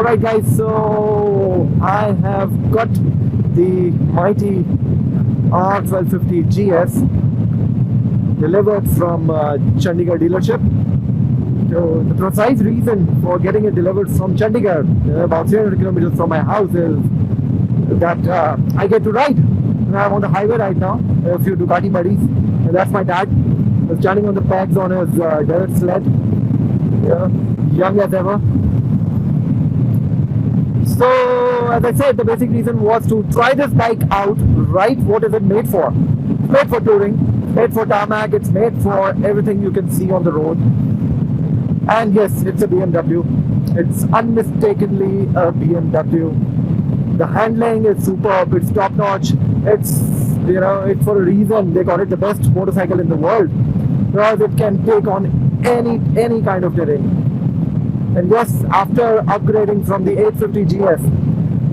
Alright guys, so I have got the mighty R1250 GS delivered from Chandigarh dealership. So the precise reason for getting it delivered from Chandigarh, about 300 kilometers from my house, is that I get to ride. I'm on the highway right now, a few Ducati buddies, and that's my dad. He's standing on the pegs on his dirt sled, young as ever. So, as I said, the basic reason was to try this bike out, right? What is it made for? It's made for touring, made for tarmac, it's made for everything you can see on the road. And yes, it's a BMW. It's unmistakably a BMW. The handling is superb, it's top notch. It's, it's for a reason they call it the best motorcycle in the world, because it can take on any kind of terrain. And yes, after upgrading from the 850 GS,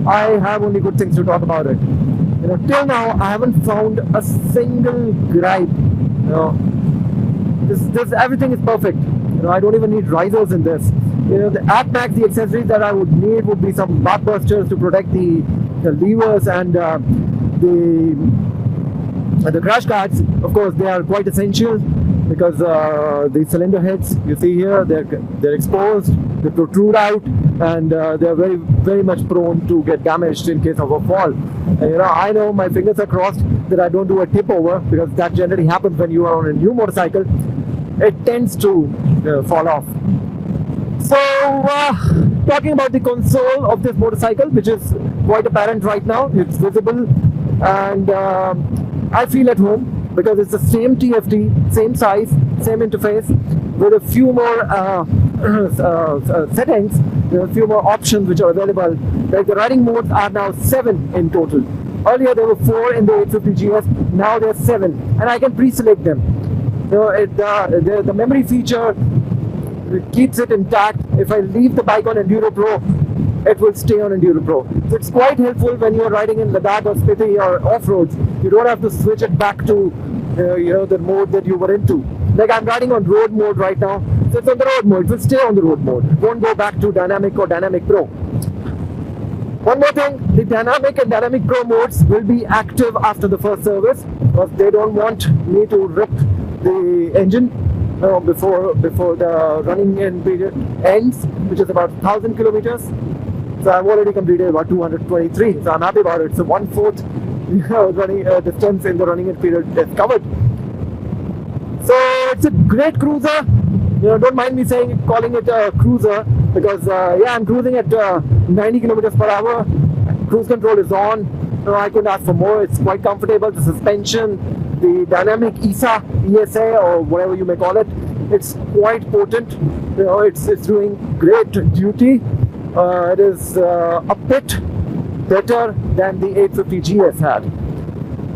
I have only good things to talk about it. Till now I haven't found a single gripe. This everything is perfect. I don't even need risers in this. At max, the accessories that I would need would be some blockbusters to protect the levers and the crash guards. Of course, they are quite essential, because the cylinder heads you see here, they're exposed, they protrude out, and they're very much prone to get damaged in case of a fall. And, I know my fingers are crossed that I don't do a tip over, because that generally happens when you are on a new motorcycle. It tends to fall off. So talking about the console of this motorcycle, which is quite apparent right now, it's visible, and I feel at home, because it's the same TFT, same size, same interface, with a few more settings, a few more options which are available. Like the riding modes are now 7 in total. Earlier there were 4 in the 850 GS, now there's 7, and I can pre-select them. The memory feature keeps it intact. If I leave the bike on Enduro Pro, it will stay on Enduro Pro. So it's quite helpful when you're riding in Ladakh or Spiti or off-roads. You don't have to switch it back to the mode that you were into. Like I'm riding on road mode right now, so it's on the road mode. It will stay on the road mode. It won't go back to Dynamic or Dynamic Pro. One more thing, the Dynamic and Dynamic Pro modes will be active after the first service, because they don't want me to rip the engine before the running in period ends, which is about 1,000 kilometers. So I've already completed about 223, so I'm happy about it. So 1/4 running distance in the running in period is covered. So it's a great cruiser. Don't mind me calling it a cruiser, because I'm cruising at 90 kilometers per hour. Cruise control is on. I couldn't ask for more. It's quite comfortable. The suspension, the dynamic ESA or whatever you may call it, it's quite potent. It's doing great duty. It is a bit better than the 850 GS had.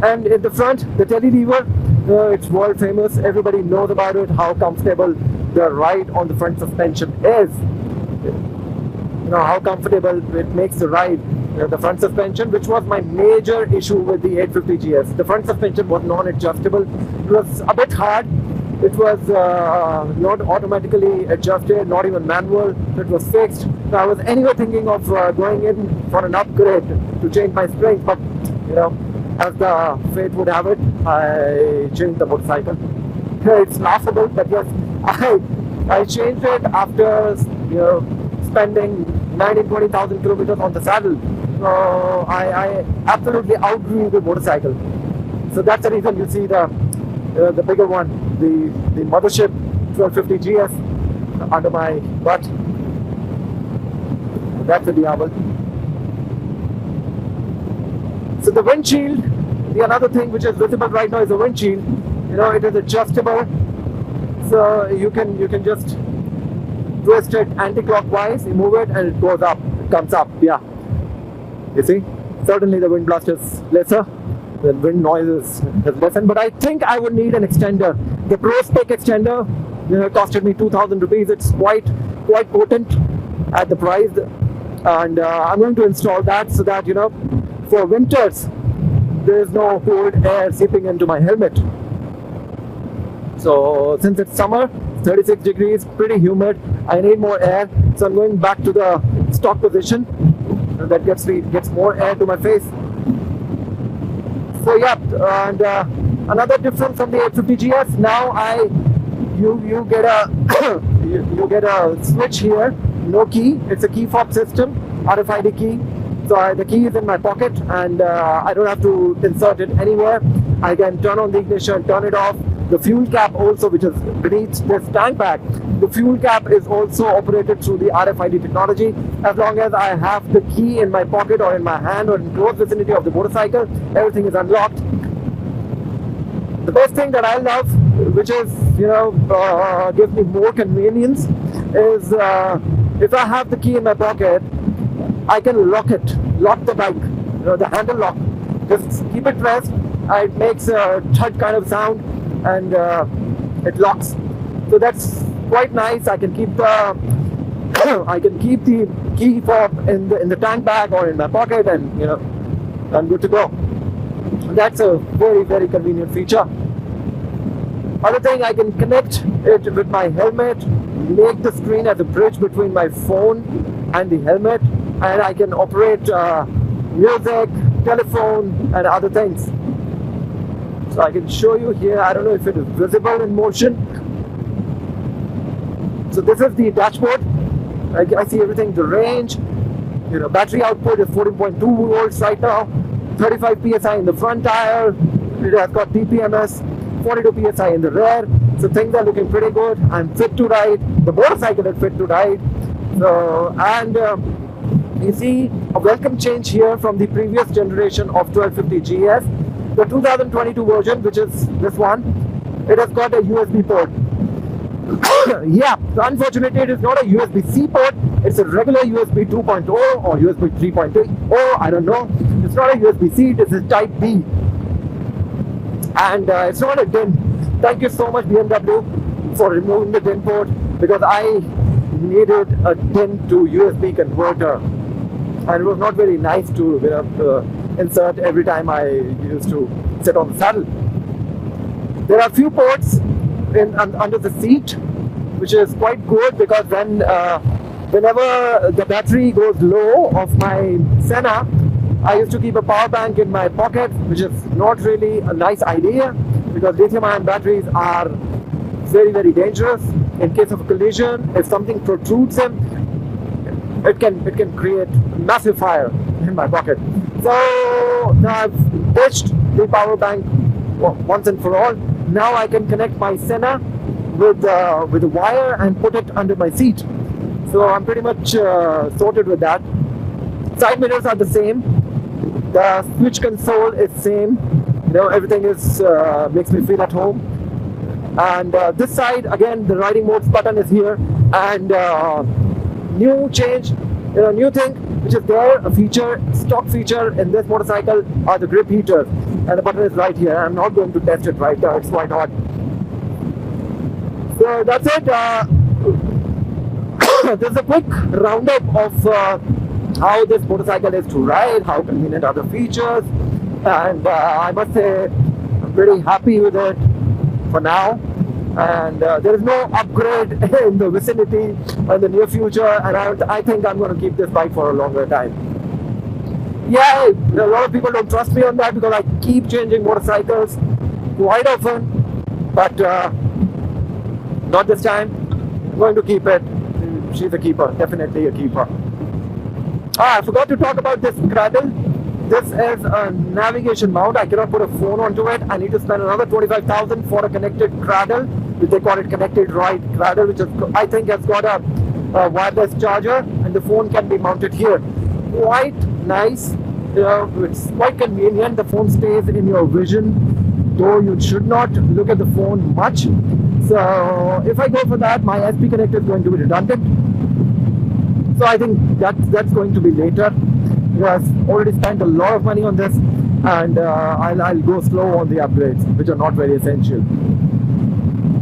And in the front, the tele lever, it's world famous. Everybody knows about it, how comfortable the ride on the front suspension is. How comfortable it makes the ride. The front suspension, which was my major issue with the 850 GS. The front suspension was non-adjustable. It was a bit hard. It was not automatically adjusted, not even manual. It was fixed. So I was anyway thinking of going in for an upgrade to change my springs, but as the fate would have it, I changed the motorcycle. It's laughable, but yes, I changed it after spending 20,000 kilometers on the saddle. So I absolutely outgrew the motorcycle. So that's the reason you see the bigger one, the mothership 1250 GS under my butt. That's the diable. So the windshield, the another thing which is visible right now is the windshield. It is adjustable, so you can just twist it anti-clockwise, you move it, and it goes up, it comes up. Yeah, you see, certainly the wind blast is lesser, the wind noise is lessened, but I think I would need an extender. The Pro Spec extender costed me 2,000 rupees. It's quite potent at the price, and I'm going to install that so that for winters there is no cold air seeping into my helmet. So since it's summer, 36 degrees, pretty humid, I need more air, so I'm going back to the stock position. That gets more air to my face. So yeah, and another difference from the 850 GS. Now you get a you get a switch here. No key. It's a key fob system, RFID key. So the key is in my pocket, and I don't have to insert it anywhere. I can turn on the ignition, turn it off. The fuel cap also, which is beneath this tank bag, the fuel cap is also operated through the RFID technology. As long as I have the key in my pocket or in my hand or in close vicinity of the motorcycle, everything is unlocked. The best thing that I love, which is, gives me more convenience, is if I have the key in my pocket, I can lock the bike, the handle lock. Just keep it pressed, it makes a thud kind of sound, and it locks. So that's quite nice. I can keep the key fob in the tank bag or in my pocket, and I'm good to go. That's a very, very convenient feature. Other thing, I can connect it with my helmet, make the screen as a bridge between my phone and the helmet, and I can operate music, telephone, and other things. So I can show you here. I don't know if it is visible in motion. So this is the dashboard. I see everything. The range, battery output is 14.2 volts right now. 35 psi in the front tire. It has got DPMS. 42 psi in the rear. So things are looking pretty good. I'm fit to ride. The motorcycle is fit to ride. So you see a welcome change here from the previous generation of 1250 GS. The 2022 version, which is this one, it has got a USB port. Yeah, so unfortunately it is not a USB-C port. It's a regular USB 2.0 or USB 3.0, I don't know. It's not a USB-C, it is a Type B. And it's not a DIN. Thank you so much BMW for removing the DIN port, because I needed a DIN to USB converter. And it was not very nice to insert every time I used to sit on the saddle. There are a few ports under the seat, which is quite good, because then whenever the battery goes low of my Senna, I used to keep a power bank in my pocket, which is not really a nice idea, because lithium-ion batteries are very, very dangerous. In case of a collision, if something protrudes them, it can create massive fire in my pocket. So now I've ditched the power bank once and for all. Now I can connect my Senna with a wire and put it under my seat. So I'm pretty much sorted with that. Side mirrors are the same. The switch console is same. Everything is makes me feel at home. And this side, again, the riding modes button is here. And new change, new thing which is there, a feature, stock feature in this motorcycle are the grip heaters, and the button is right here. I'm not going to test it right now, it's quite hot. So that's it. There's a quick roundup of how this motorcycle is to ride, how convenient are the features, and I must say I'm pretty happy with it for now. And there is no upgrade in the vicinity in the near future, and I think I'm going to keep this bike for a longer time. Yeah, a lot of people don't trust me on that, because I keep changing motorcycles quite often, but not this time. I'm going to keep it. She's a keeper, definitely a keeper. I forgot to talk about this cradle. This is a navigation mount. I cannot put a phone onto it. I need to spend another 25,000 for a connected cradle, which they call it connected ride cradle, which is, I think has got a wireless charger, and the phone can be mounted here. Quite nice. It's quite convenient. The phone stays in your vision, though you should not look at the phone much. So if I go for that, my SP connector is going to be redundant. So I think that's going to be later. I've already spent a lot of money on this, and I'll go slow on the upgrades, which are not very essential.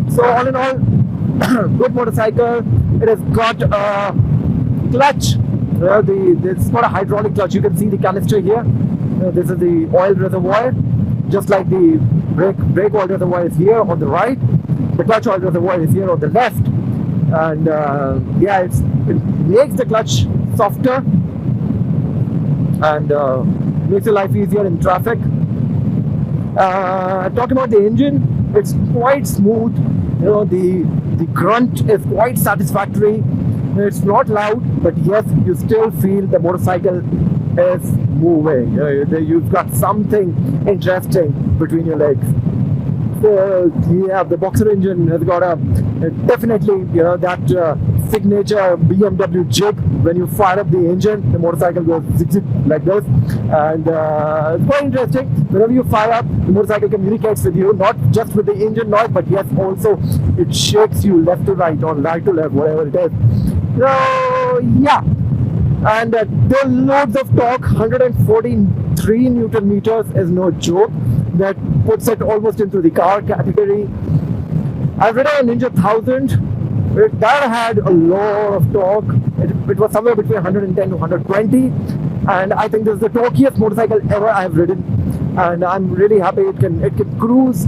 So all in all, good motorcycle. It has got a clutch. It's got a hydraulic clutch. You can see the canister here. This is the oil reservoir, just like the brake oil reservoir is here on the right. The clutch oil reservoir is here on the left. And yeah, it makes the clutch softer and makes your life easier in traffic. Talking about the engine, it's quite smooth. The grunt is quite satisfactory. It's not loud, but yes, you still feel the motorcycle is moving. You've got something interesting between your legs. So yeah, the Boxer engine has got definitely that signature BMW jig. When you fire up the engine, the motorcycle goes zig zig like this, and it's quite interesting. Whenever you fire up, the motorcycle communicates with you, not just with the engine noise, but yes, also it shakes you left to right or right to left, whatever it is. So yeah, and the loads of torque, 143 Newton meters is no joke. That puts it almost into the car category. I've ridden a Ninja 1000. That had a lot of torque. It was somewhere between 110 to 120, and I think this is the torquiest motorcycle ever I've ridden. And I'm really happy it can cruise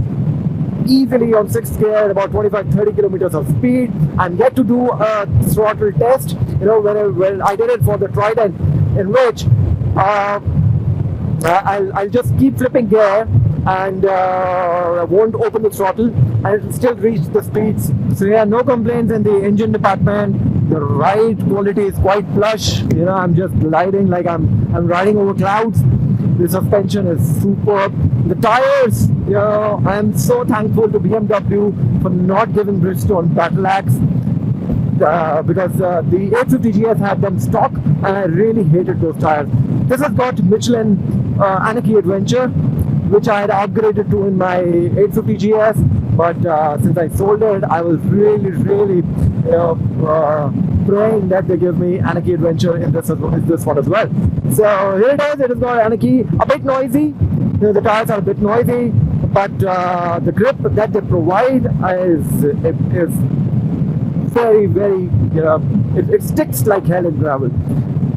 easily on 6th gear at about 25-30 kilometers of speed, and get to do a throttle test. When I did it for the Trident, in which I'll just keep flipping gear and I won't open the throttle, and it will still reach the speeds. So yeah, no complaints in the engine department. The ride quality is quite plush. I'm just gliding like I'm riding over clouds. The suspension is superb. The tires, I'm so thankful to BMW for not giving Bridgestone battle axe, because the 850 GS had them stock, and I really hated those tires. This has got Michelin Anarchy Adventure, which I had upgraded to in my 850 GS, but since I sold it, I was really praying that they give me Anarchy Adventure in this one as well. So here it is. It has got Anarchy, a bit noisy. The tires are a bit noisy, but the grip that they provide is very, very, it sticks like hell in gravel.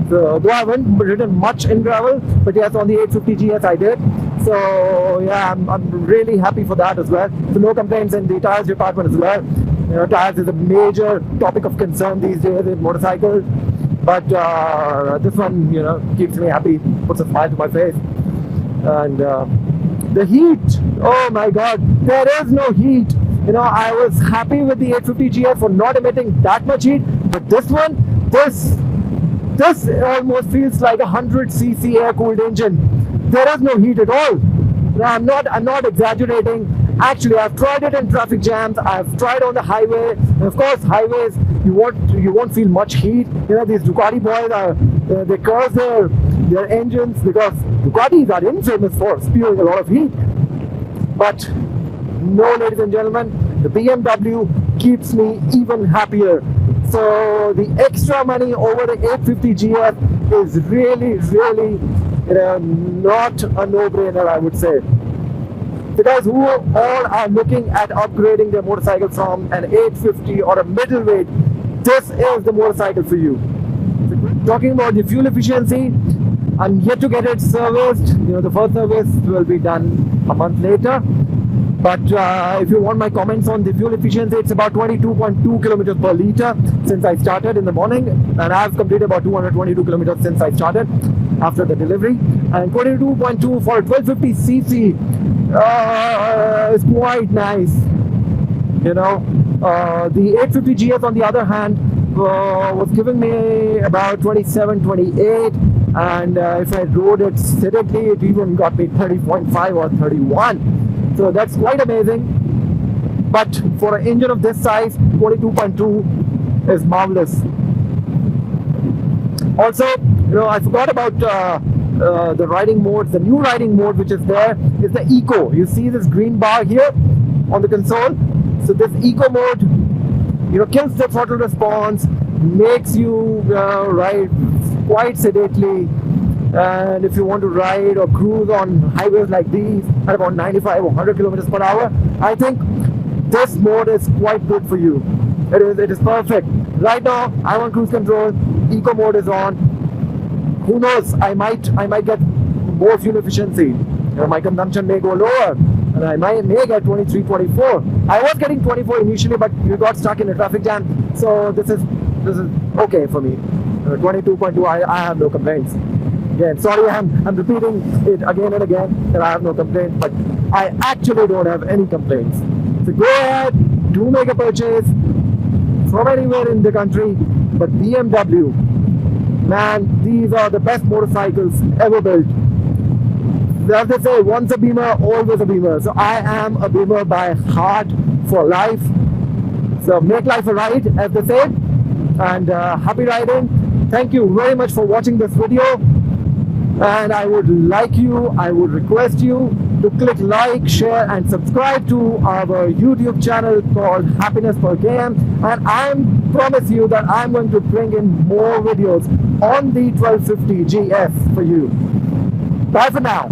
So, though I haven't ridden much in gravel, but yes, on the 850 GS I did. So yeah, I'm really happy for that as well. So no complaints in the tires department as well. Tires is a major topic of concern these days in motorcycles. But this one, keeps me happy, puts a smile to my face. And the heat, oh my God, there is no heat. I was happy with the 850 GS for not emitting that much heat, but this one, this almost feels like a 100cc air-cooled engine. There is no heat at all. I'm not exaggerating. Actually, I've tried it in traffic jams. I've tried on the highway. And of course, highways you won't feel much heat. These Ducati boys they curse their engines, because Ducatis are infamous for spewing a lot of heat. But no, ladies and gentlemen, the BMW keeps me even happier. So the extra money over the 850 GS is really not a no-brainer, I would say. The guys who all are looking at upgrading their motorcycle from an 850 or a middleweight, this is the motorcycle for you. Talking about the fuel efficiency, I'm yet to get it serviced. The first service will be done a month later. But if you want my comments on the fuel efficiency, it's about 22.2 kilometers per liter since I started in the morning, and I've completed about 222 kilometers since I started after the delivery. And 22.2 for 1250cc is quite nice. The 850 GS on the other hand was giving me about 27, 28, and if I rode it steadily, it even got me 30.5 or 31. So that's quite amazing. But for an engine of this size, 22.2 is marvelous. Also, I forgot about the riding modes. The new riding mode which is there is the Eco. You see this green bar here on the console. So this Eco mode, kills the throttle response, makes you ride quite sedately. And if you want to ride or cruise on highways like these at about 95 or 100 kilometers per hour, I think this mode is quite good for you. It is perfect. Right now, I'm on cruise control. Eco mode is on. Who knows? I might get more fuel efficiency. My consumption may go lower, and I may get 23, 24. I was getting 24 initially, but we got stuck in a traffic jam. So this is okay for me. 22.2, I have no complaints. Again, sorry, I'm repeating it again and again that I have no complaints, but I actually don't have any complaints. So go ahead, do make a purchase from anywhere in the country, but BMW, man, these are the best motorcycles ever built. As they say, once a Beamer, always a Beamer. So I am a Beamer by heart for life. So make life a ride, as they say, and happy riding. Thank you very much for watching this video. And I would request you to click like, share and subscribe to our YouTube channel called happinessperkm, and I promise you that I'm going to bring in more videos on the 1250 GS for you. Bye for now.